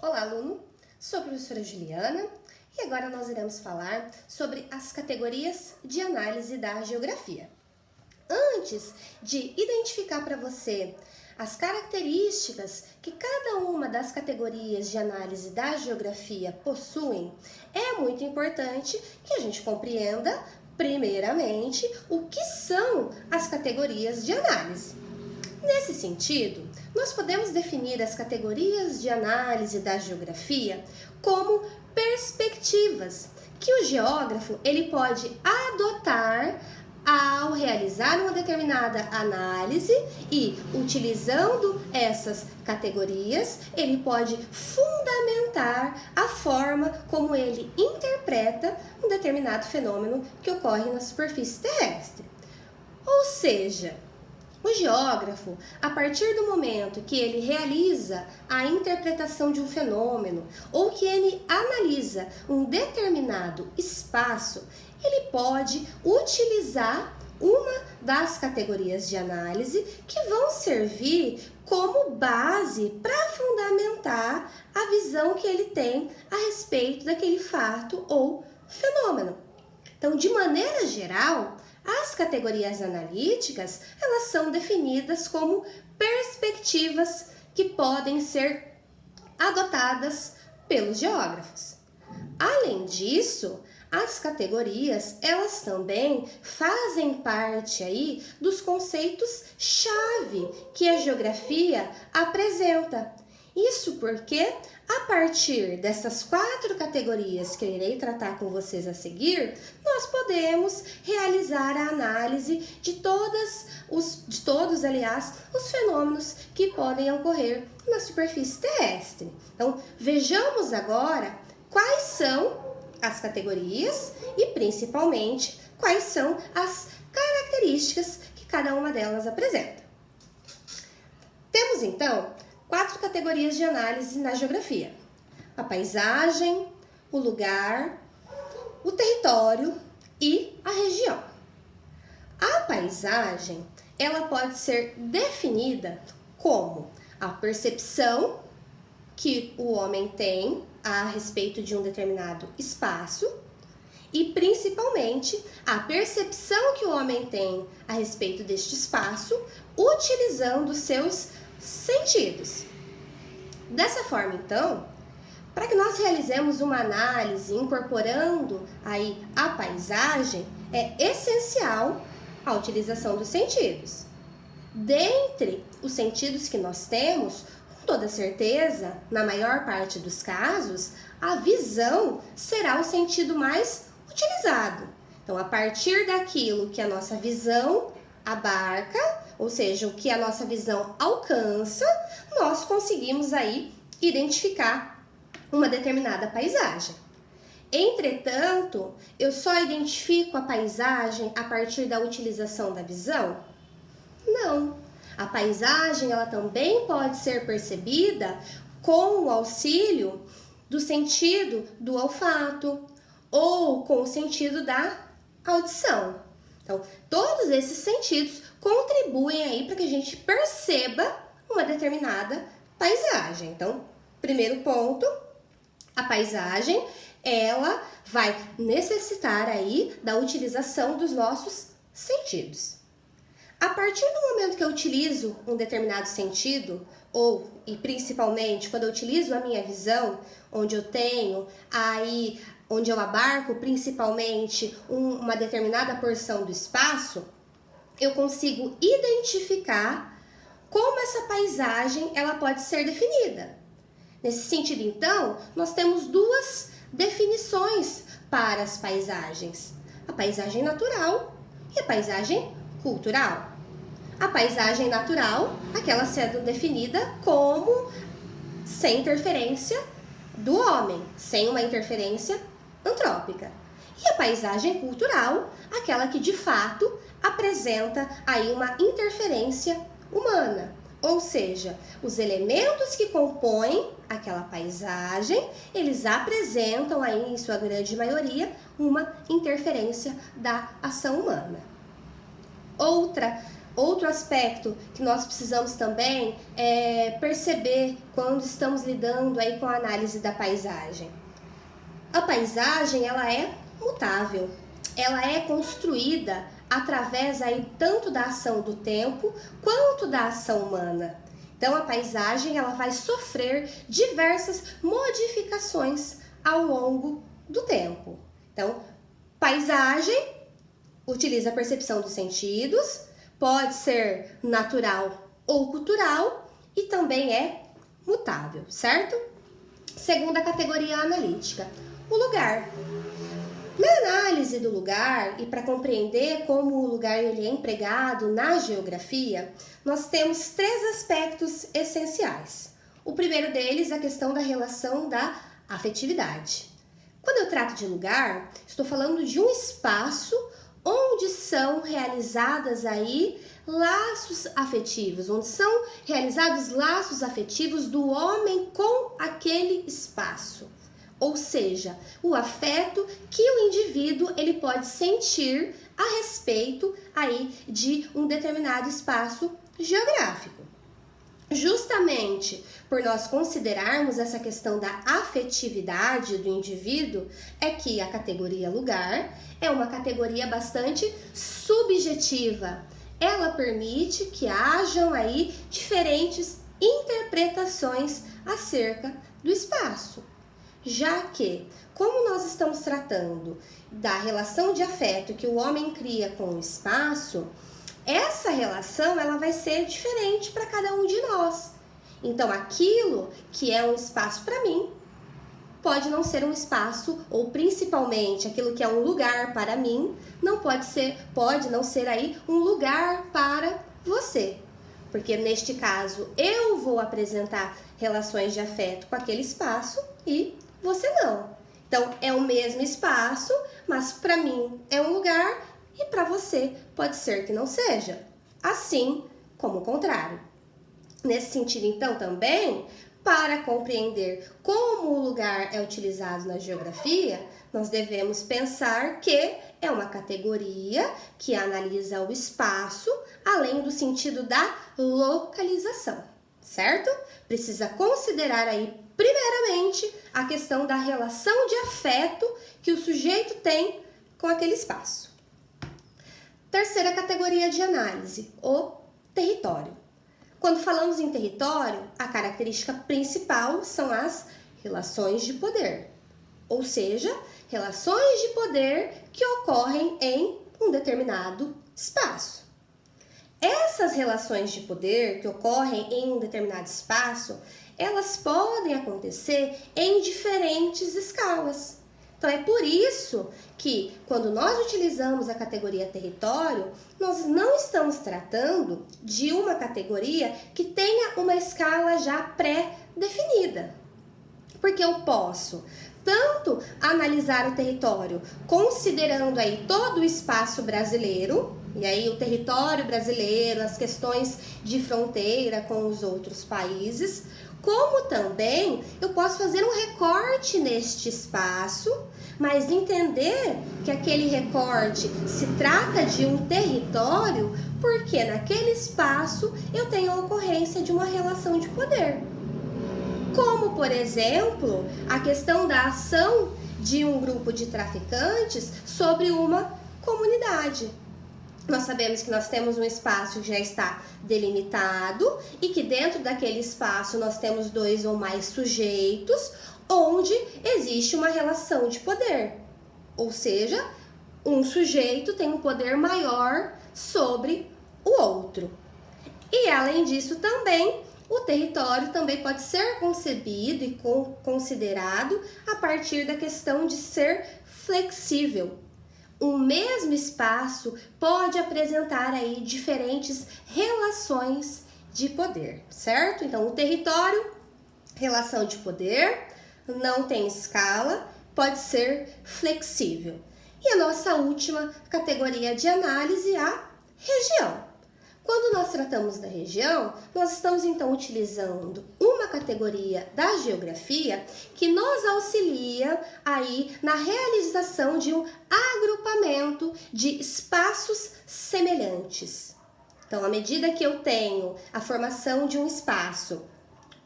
Olá, aluno! Sou a professora Juliana e agora nós iremos falar sobre as categorias de análise da geografia. Antes de identificar para você as características que cada uma das categorias de análise da geografia possuem, é muito importante que a gente compreenda, primeiramente, o que são as categorias de análise. Nesse sentido, nós podemos definir as categorias de análise da geografia como perspectivas que o geógrafo ele pode adotar ao realizar uma determinada análise e, utilizando essas categorias, ele pode fundamentar a forma como ele interpreta um determinado fenômeno que ocorre na superfície terrestre. Ou seja, o geógrafo, a partir do momento que ele realiza a interpretação de um fenômeno ou que ele analisa um determinado espaço, ele pode utilizar uma das categorias de análise que vão servir como base para fundamentar a visão que ele tem a respeito daquele fato ou fenômeno. Então, de maneira geral, as categorias analíticas, elas são definidas como perspectivas que podem ser adotadas pelos geógrafos. Além disso, as categorias, elas também fazem parte aí dos conceitos-chave que a geografia apresenta. Isso porque, a partir dessas 4 categorias que eu irei tratar com vocês a seguir, nós podemos realizar a análise de todos, os fenômenos que podem ocorrer na superfície terrestre. Então, vejamos agora quais são as categorias e, principalmente, quais são as características que cada uma delas apresenta. Temos, então, 4 categorias de análise na geografia: a paisagem, o lugar, o território e a região. A paisagem, ela pode ser definida como a percepção que o homem tem a respeito de um determinado espaço e, principalmente, a percepção que o homem tem a respeito deste espaço utilizando seus sentidos. Dessa forma, então, para que nós realizemos uma análise incorporando aí a paisagem, é essencial a utilização dos sentidos. Dentre os sentidos que nós temos, com toda certeza, na maior parte dos casos, a visão será o sentido mais utilizado. Então, a partir daquilo que a nossa visão abarca, ou seja, o que a nossa visão alcança, nós conseguimos aí identificar uma determinada paisagem. Entretanto, eu só identifico a paisagem a partir da utilização da visão? Não. A paisagem, ela também pode ser percebida com o auxílio do sentido do olfato ou com o sentido da audição. Então, todos esses sentidos contribuem aí para que a gente perceba uma determinada paisagem. Então, primeiro ponto, a paisagem, ela vai necessitar aí da utilização dos nossos sentidos. A partir do momento que eu utilizo um determinado sentido, e principalmente quando eu utilizo a minha visão, onde eu tenho aí, onde eu abarco principalmente uma determinada porção do espaço, eu consigo identificar como essa paisagem ela pode ser definida. Nesse sentido, então, nós temos 2 definições para as paisagens: a paisagem natural e a paisagem cultural. A paisagem natural, aquela sendo definida como sem interferência do homem, sem uma interferência antrópica. E a paisagem cultural, aquela que de fato apresenta aí uma interferência humana. Ou seja, os elementos que compõem aquela paisagem, eles apresentam aí, em sua grande maioria, uma interferência da ação humana. Outra Outro aspecto que nós precisamos também perceber quando estamos lidando aí com a análise da paisagem. A paisagem, ela é mutável, ela é construída através aí tanto da ação do tempo quanto da ação humana. Então a paisagem, ela vai sofrer diversas modificações ao longo do tempo. Então, paisagem utiliza a percepção dos sentidos, pode ser natural ou cultural e também é mutável, certo? Segunda categoria analítica, o lugar. Na análise do lugar e para compreender como o lugar ele é empregado na geografia, nós temos 3 aspectos essenciais. O primeiro deles é a questão da relação da afetividade. Quando eu trato de lugar, estou falando de um espaço onde são realizadas aí laços afetivos, onde são realizados laços afetivos do homem com aquele espaço. Ou seja, o afeto que o indivíduo ele pode sentir a respeito aí de um determinado espaço geográfico. Justamente por nós considerarmos essa questão da afetividade do indivíduo, é que a categoria lugar é uma categoria bastante subjetiva. Ela permite que hajam aí diferentes interpretações acerca do espaço. Já que, como nós estamos tratando da relação de afeto que o homem cria com o espaço, essa relação ela vai ser diferente para cada um de nós. Então, aquilo que é um espaço para mim, pode não ser um espaço, ou principalmente aquilo que é um lugar para mim, pode não ser aí um lugar para você. Porque neste caso, eu vou apresentar relações de afeto com aquele espaço e você não. Então, é o mesmo espaço, mas para mim é um lugar e para você pode ser que não seja. Assim como o contrário. Nesse sentido, então, também, para compreender como o lugar é utilizado na geografia, nós devemos pensar que é uma categoria que analisa o espaço, além do sentido da localização, certo? Precisa considerar aí, primeiramente, a questão da relação de afeto que o sujeito tem com aquele espaço. Terceira categoria de análise, o território. Quando falamos em território, a característica principal são as relações de poder, ou seja, relações de poder que ocorrem em um determinado espaço. Essas relações de poder que ocorrem em um determinado espaço, elas podem acontecer em diferentes escalas. Então, é por isso que, quando nós utilizamos a categoria território, nós não estamos tratando de uma categoria que tenha uma escala já pré-definida. Porque eu posso tanto analisar o território considerando aí todo o espaço brasileiro, e aí o território brasileiro, as questões de fronteira com os outros países, como também eu posso fazer um recorte neste espaço, mas entender que aquele recorte se trata de um território porque naquele espaço eu tenho a ocorrência de uma relação de poder. Como, por exemplo, a questão da ação de um grupo de traficantes sobre uma comunidade. Nós sabemos que nós temos um espaço que já está delimitado e que dentro daquele espaço nós temos 2 ou mais sujeitos onde existe uma relação de poder. Ou seja, um sujeito tem um poder maior sobre o outro. E além disso também, o território também pode ser concebido e considerado a partir da questão de ser flexível. O mesmo espaço pode apresentar aí diferentes relações de poder, certo? Então, o território, relação de poder, não tem escala, pode ser flexível. E a nossa última categoria de análise é a região. Quando nós tratamos da região, nós estamos então utilizando uma categoria da geografia que nos auxilia aí na realização de um agrupamento de espaços semelhantes. Então, à medida que eu tenho a formação de um espaço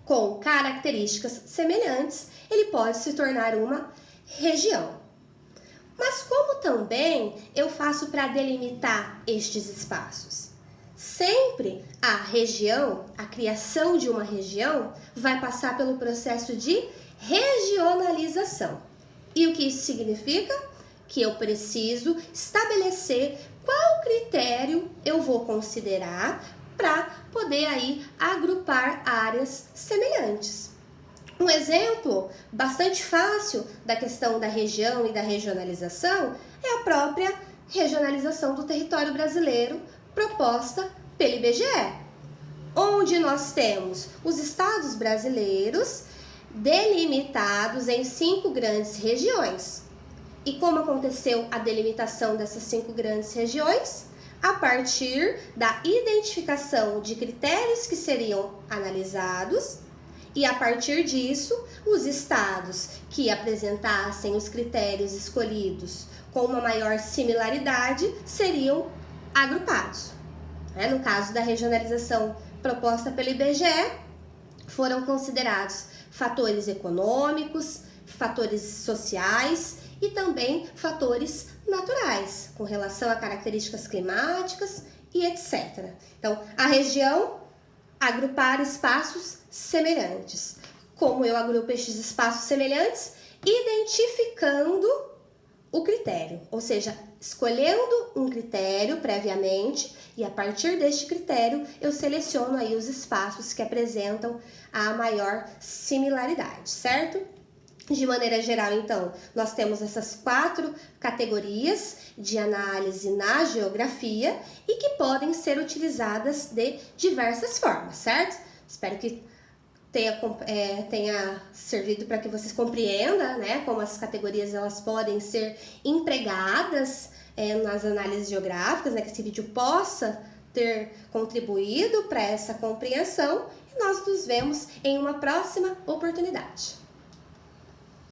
com características semelhantes, ele pode se tornar uma região. Mas como também eu faço para delimitar estes espaços? Sempre a região, a criação de uma região, vai passar pelo processo de regionalização. E o que isso significa? Que eu preciso estabelecer qual critério eu vou considerar para poder aí agrupar áreas semelhantes. Um exemplo bastante fácil da questão da região e da regionalização é a própria regionalização do território brasileiro proposta pelo IBGE, onde nós temos os estados brasileiros delimitados em 5 grandes regiões. E como aconteceu a delimitação dessas 5 grandes regiões? A partir da identificação de critérios que seriam analisados, e a partir disso, os estados que apresentassem os critérios escolhidos com uma maior similaridade seriam agrupados. No caso da regionalização proposta pelo IBGE, foram considerados fatores econômicos, fatores sociais e também fatores naturais, com relação a características climáticas e etc. Então, a região, agrupar espaços semelhantes. Como eu agrupo estes espaços semelhantes? Identificando o critério, ou seja, escolhendo um critério previamente e a partir deste critério eu seleciono aí os espaços que apresentam a maior similaridade, certo? De maneira geral, então, nós temos essas 4 categorias de análise na geografia e que podem ser utilizadas de diversas formas, certo? Espero que tenha servido para que vocês compreendam, né, como as categorias elas podem ser empregadas nas análises geográficas, né, que esse vídeo possa ter contribuído para essa compreensão e nós nos vemos em uma próxima oportunidade.